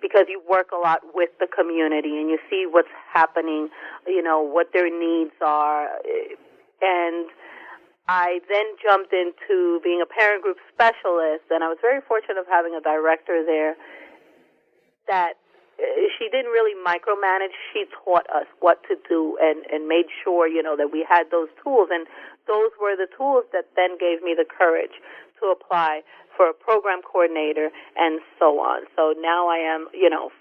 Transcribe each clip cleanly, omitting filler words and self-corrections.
because you work a lot with the community and you see what's happening, what their needs are. And I then jumped into being a parent group specialist, and I was very fortunate of having a director there that she didn't really micromanage. She taught us what to do and made sure, that we had those tools. And those were the tools that then gave me the courage to apply for a program coordinator and so on. So now I am,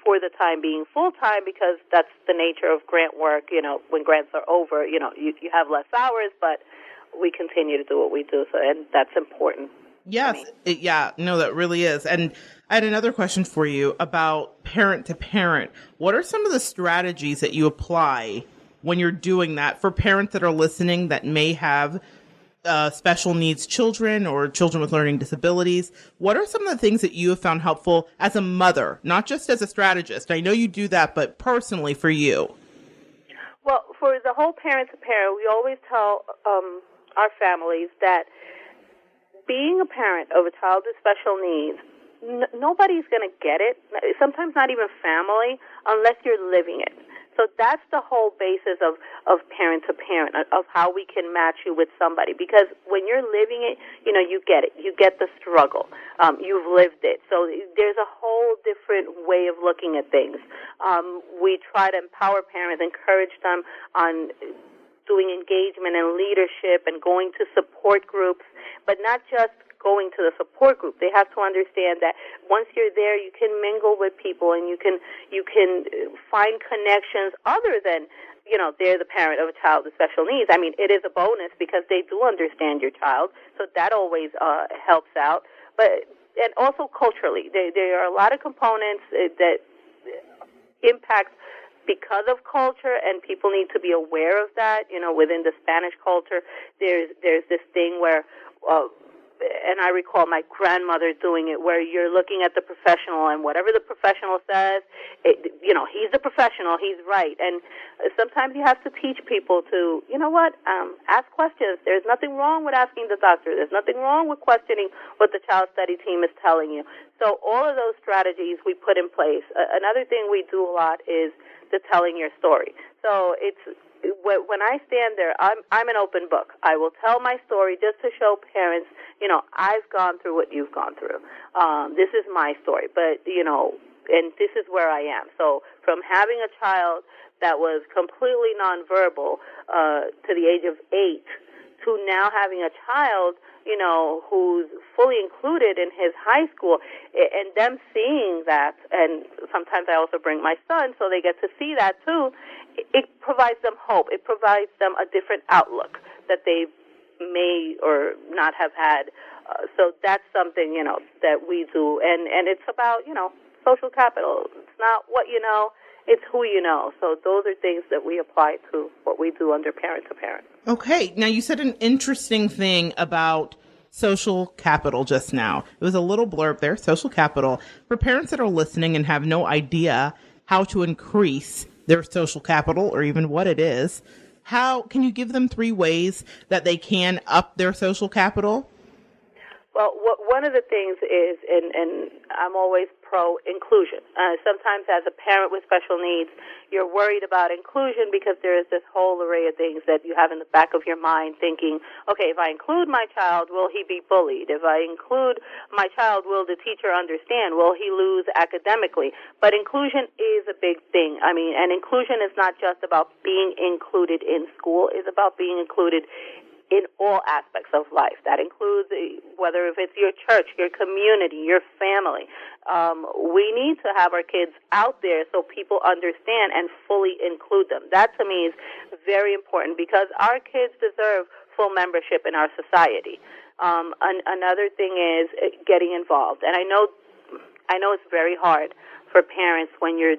for the time being full-time, because that's the nature of grant work. When grants are over, you have less hours, but we continue to do what we do. So, and that's important. Yes. That really is. And I had another question for you about parent to parent. What are some of the strategies that you apply when you're doing that for parents that are listening that may have special needs children or children with learning disabilities? What are some of the things that you have found helpful as a mother, not just as a strategist? I know you do that, but personally for you. Well, for the whole parent to parent, we always tell our families that being a parent of a child with special needs, nobody's going to get it, sometimes not even family, unless you're living it. So that's the whole basis of parent to parent, of how we can match you with somebody. Because when you're living it, you get it. You get the struggle. You've lived it. So there's a whole different way of looking at things. We try to empower parents, encourage them on doing engagement and leadership and going to support groups, but not just going to the support group. They have to understand that once you're there, you can mingle with people and you can find connections other than, they're the parent of a child with special needs. I mean, it is a bonus because they do understand your child, so that always helps out. And also culturally, there are a lot of components that impact because of culture, and people need to be aware of that. Within the Spanish culture, there's this thing where, and I recall my grandmother doing it, where you're looking at the professional, and whatever the professional says, he's the professional, he's right. And sometimes you have to teach people to, ask questions. There's nothing wrong with asking the doctor. There's nothing wrong with questioning what the child study team is telling you. So all of those strategies we put in place. Another thing we do a lot is the telling your story. So it's when I stand there, I'm an open book. I will tell my story just to show parents, I've gone through what you've gone through. This is my story, but, and this is where I am. So from having a child that was completely nonverbal to the age of 8 to now having a child, who's fully included in his high school, and them seeing that, and sometimes I also bring my son so they get to see that too, it provides them hope. It provides them a different outlook that they may or not have had. So that's something, that we do. And it's about, social capital. It's not what you know, it's who you know. So those are things that we apply to what we do under parent to parent. Okay. Now, you said an interesting thing about social capital just now. It was a little blurb there, social capital. For parents that are listening and have no idea how to increase their social capital or even what it is, how can you give them 3 ways that they can up their social capital? Well, one of the things is, and I'm always pro-inclusion. Sometimes as a parent with special needs, you're worried about inclusion because there is this whole array of things that you have in the back of your mind thinking, okay, if I include my child, will he be bullied? If I include my child, will the teacher understand? Will he lose academically? But inclusion is a big thing. I mean, and inclusion is not just about being included in school. It's about being included in all aspects of life. That includes whether if it's your church, your community, your family. We need to have our kids out there so people understand and fully include them. That to me is very important because our kids deserve full membership in our society. Another thing is getting involved. And I know it's very hard for parents when you're,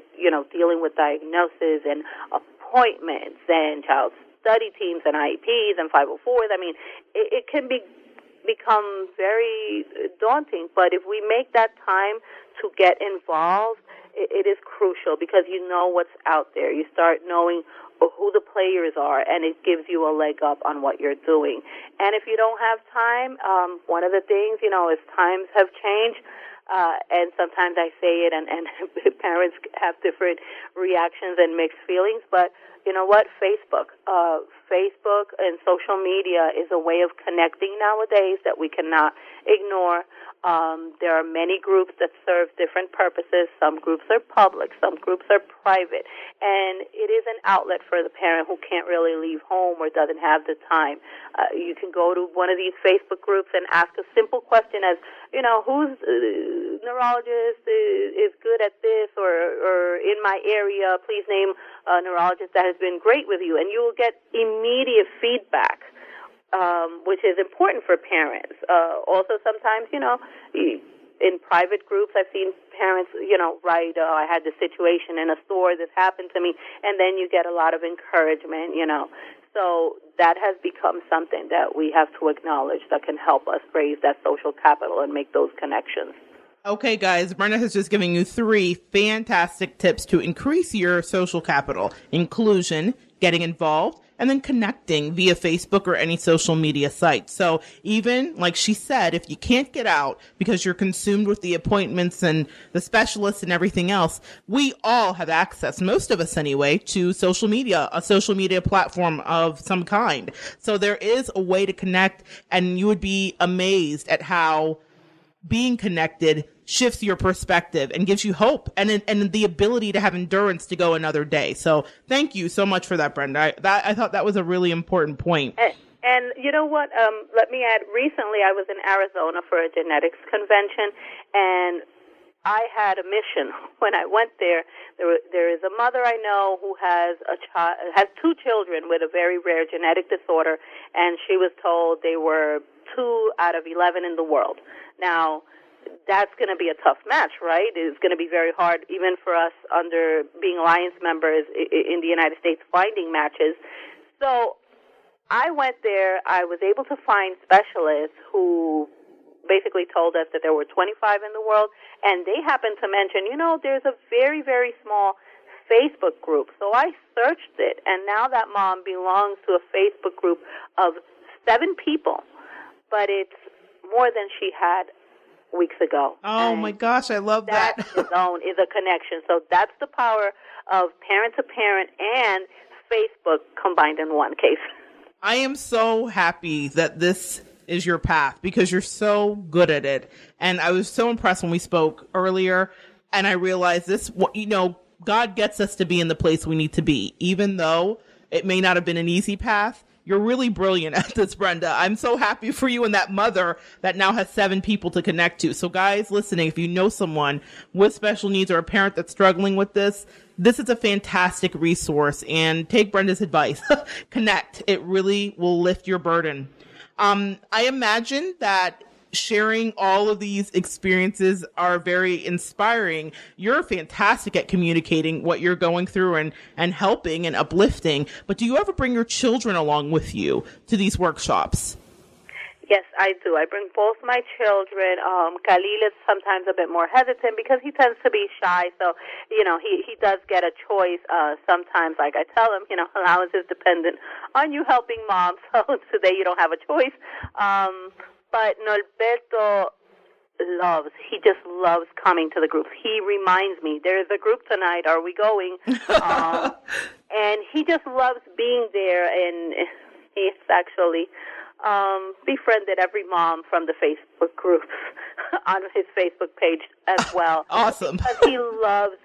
dealing with diagnosis and appointments and child study teams and IEPs and 504s. I mean, it can become very daunting. But if we make that time to get involved, it is crucial because you know what's out there. You start knowing who the players are, and it gives you a leg up on what you're doing. And if you don't have time, one of the things, is times have changed. And sometimes I say it, and parents have different reactions and mixed feelings, but you know what? Facebook and social media is a way of connecting nowadays that we cannot ignore. There are many groups that serve different purposes. Some groups are public, some groups are private, and it is an outlet for the parent who can't really leave home or doesn't have the time. You can go to one of these Facebook groups and ask a simple question as, you know, whose neurologist is good at this, or in my area, please name a neurologist that has been great with you, and you will get immediate feedback, which is important for parents. Also, sometimes, you know, in private groups, I've seen parents, you know, write, I had this situation in a store, this happened to me, and then you get a lot of encouragement, you know. So that has become something that we have to acknowledge that can help us raise that social capital and make those connections. Okay, guys, Brenda has just given you 3 fantastic tips to increase your social capital: inclusion, getting involved, and then connecting via Facebook or any social media site. So even, like she said, if you can't get out because you're consumed with the appointments and the specialists and everything else, we all have access, most of us anyway, to social media, a social media platform of some kind. So there is a way to connect, and you would be amazed at how being connected shifts your perspective and gives you hope and the ability to have endurance to go another day. So thank you so much for that, Brenda. I thought that was a really important point. And you know what? Let me add, recently I was in Arizona for a genetics convention, and I had a mission. When I went there, there is a mother I know who has has 2 children with a very rare genetic disorder, and she was told they were 2 out of 11 in the world. Now, that's going to be a tough match, right? It's going to be very hard, even for us under being alliance members in the United States, finding matches. So I went there. I was able to find specialists who basically told us that there were 25 in the world, and they happened to mention, you know, there's a very, very small Facebook group. So I searched it, and now that mom belongs to a Facebook group of 7 people, but it's more than she had weeks ago. Oh, and my gosh, I love that. That alone is a connection. So that's the power of parent to parent and Facebook combined in one case. I am so happy that this is your path because you're so good at it. And I was so impressed when we spoke earlier, and I realized this, you know, God gets us to be in the place we need to be, even though it may not have been an easy path. You're really brilliant at this, Brenda. I'm so happy for you and that mother that now has 7 people to connect to. So guys listening, if you know someone with special needs or a parent that's struggling with this is a fantastic resource, and take Brenda's advice. Connect. It really will lift your burden. I imagine that sharing all of these experiences are very inspiring. You're fantastic at communicating what you're going through and helping and uplifting. But do you ever bring your children along with you to these workshops? Yes, I do. I bring both my children. Khalil is sometimes a bit more hesitant because he tends to be shy. So, you know, he does get a choice. Sometimes, like I tell him, you know, allowance is dependent on you helping mom. So today you don't have a choice. But Norberto he just loves coming to the groups. He reminds me, there's a group tonight, are we going? And he just loves being there, and he's actually befriended every mom from the Facebook groups on his Facebook page as well. Awesome. Because he loves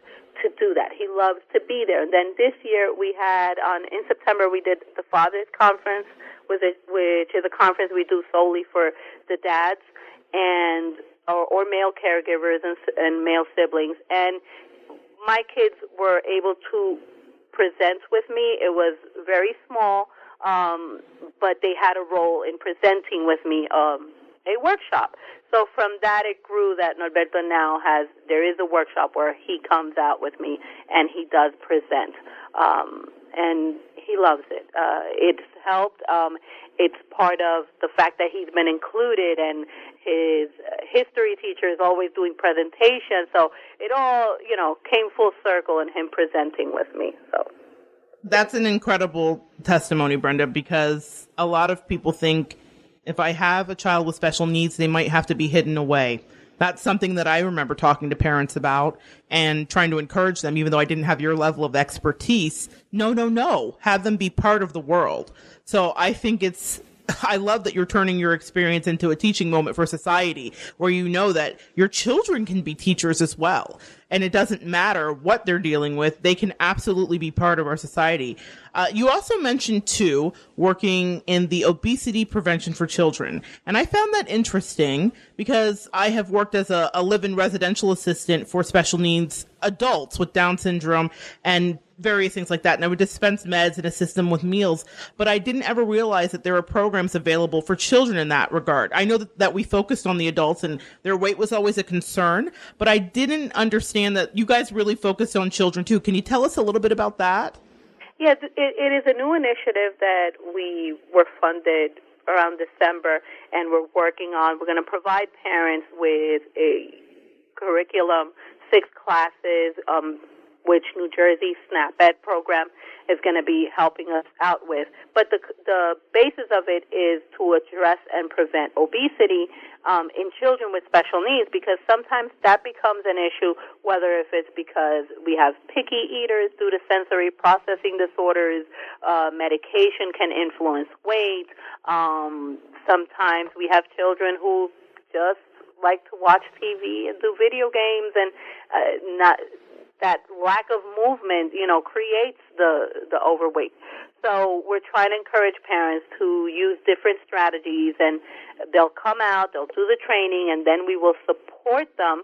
to do that. He loves to be there. And then this year we had, in September, we did the Fathers Conference, which is a conference we do solely for the dads and or male caregivers and male siblings. And my kids were able to present with me. It was very small, but they had a role in presenting with me a workshop. So from that it grew that Norberto now there is a workshop where he comes out with me and he does present. And he loves it. It's helped. It's part of the fact that he's been included, and his history teacher is always doing presentations. So it all, you know, came full circle in him presenting with me. So that's an incredible testimony, Brenda, because a lot of people think if I have a child with special needs, they might have to be hidden away. That's something that I remember talking to parents about and trying to encourage them, even though I didn't have your level of expertise. No. Have them be part of the world. So I think I love that you're turning your experience into a teaching moment for society, where you know that your children can be teachers as well. And it doesn't matter what they're dealing with. They can absolutely be part of our society. You also mentioned, too, working in the obesity prevention for children. And I found that interesting because I have worked as a live-in residential assistant for special needs adults with Down syndrome and various things like that. And I would dispense meds and assist them with meals. But I didn't ever realize that there are programs available for children in that regard. I know that we focused on the adults and their weight was always a concern, but I didn't understand that you guys really focused on children too. Can you tell us a little bit about that? Yes, it is a new initiative that we were funded around December, and we're working on. We're going to provide parents with a curriculum, 6 classes, which New Jersey SNAP Ed program is going to be helping us out with. But the basis of it is to address and prevent obesity in children with special needs, because sometimes that becomes an issue, whether if it's because we have picky eaters due to sensory processing disorders, medication can influence weight. Sometimes we have children who just like to watch TV and do video games, and that lack of movement, creates the overweight. So we're trying to encourage parents to use different strategies, and they'll come out, they'll do the training, and then we will support them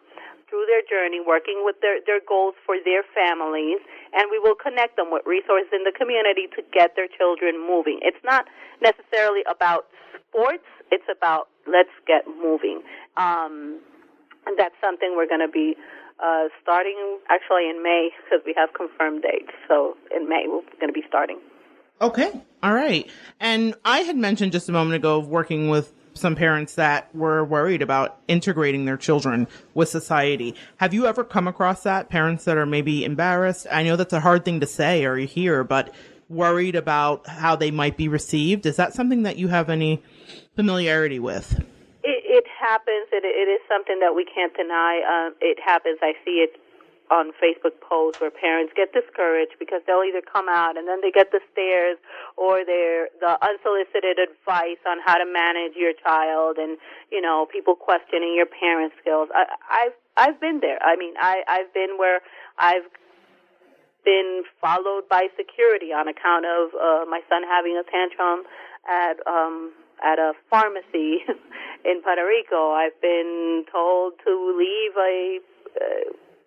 through their journey, working with their goals for their families, and we will connect them with resources in the community to get their children moving. It's not necessarily about sports, it's about let's get moving. And that's something we're going to be starting actually in May, because we have confirmed dates. So in May, we're going to be starting. Okay. All right. And I had mentioned just a moment ago of working with some parents that were worried about integrating their children with society. Have you ever come across that? Parents that are maybe embarrassed? I know that's a hard thing to say or hear, but worried about how they might be received. Is that something that you have any familiarity with? It happens. It is something that we can't deny. It happens. I see it on Facebook posts where parents get discouraged because they'll either come out and then they get the stares or the unsolicited advice on how to manage your child, and people questioning your parents' skills. I've been there. I mean, I've been where I've been followed by security on account of my son having a tantrum at a pharmacy in Puerto Rico. I've been told to leave a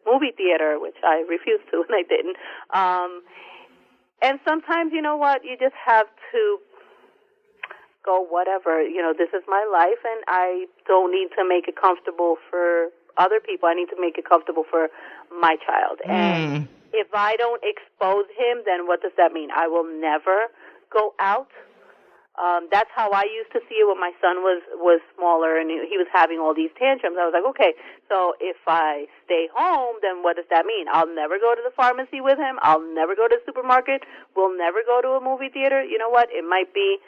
movie theater, which I refused to, and I didn't. And sometimes, you know what, you just have to go, whatever, this is my life, and I don't need to make it comfortable for other people. I need to make it comfortable for my child. And if I don't expose him, then what does that mean? I will never go out. That's how I used to see it when my son was smaller and he was having all these tantrums. I was like, okay, so if I stay home, then what does that mean? I'll never go to the pharmacy with him. I'll never go to the supermarket. We'll never go to a movie theater. You know what? It might be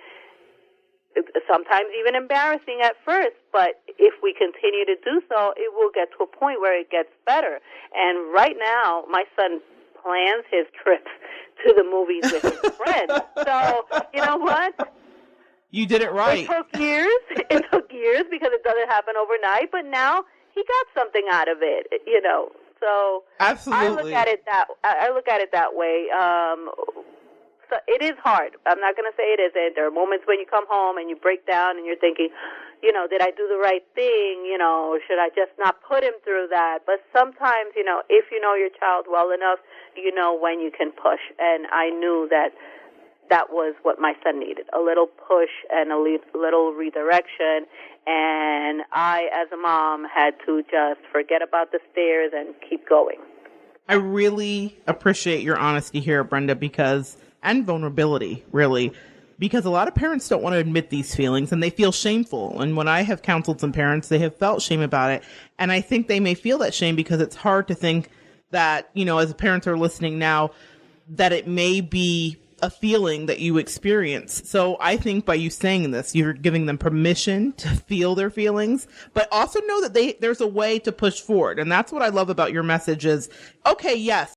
sometimes even embarrassing at first, but if we continue to do so, it will get to a point where it gets better. And right now, my son plans his trips to the movies with his friends. So, you know what? You did it right. It took years. It took years because it doesn't happen overnight, but now he got something out of it, So absolutely. I look at it that way. So it is hard. I'm not going to say it isn't. There are moments when you come home and you break down and you're thinking, did I do the right thing? Should I just not put him through that? But sometimes, if you know your child well enough, you know when you can push. And I knew that was what my son needed, a little push and a little redirection. And I, as a mom, had to just forget about the stares and keep going. I really appreciate your honesty here, Brenda, and vulnerability, really, because a lot of parents don't want to admit these feelings and they feel shameful. And when I have counseled some parents, they have felt shame about it. And I think they may feel that shame because it's hard to think that, as parents are listening now, that it may be a feeling that you experience. So I think by you saying this, you're giving them permission to feel their feelings, but also know that there's a way to push forward. And that's what I love about your message is, okay, yes,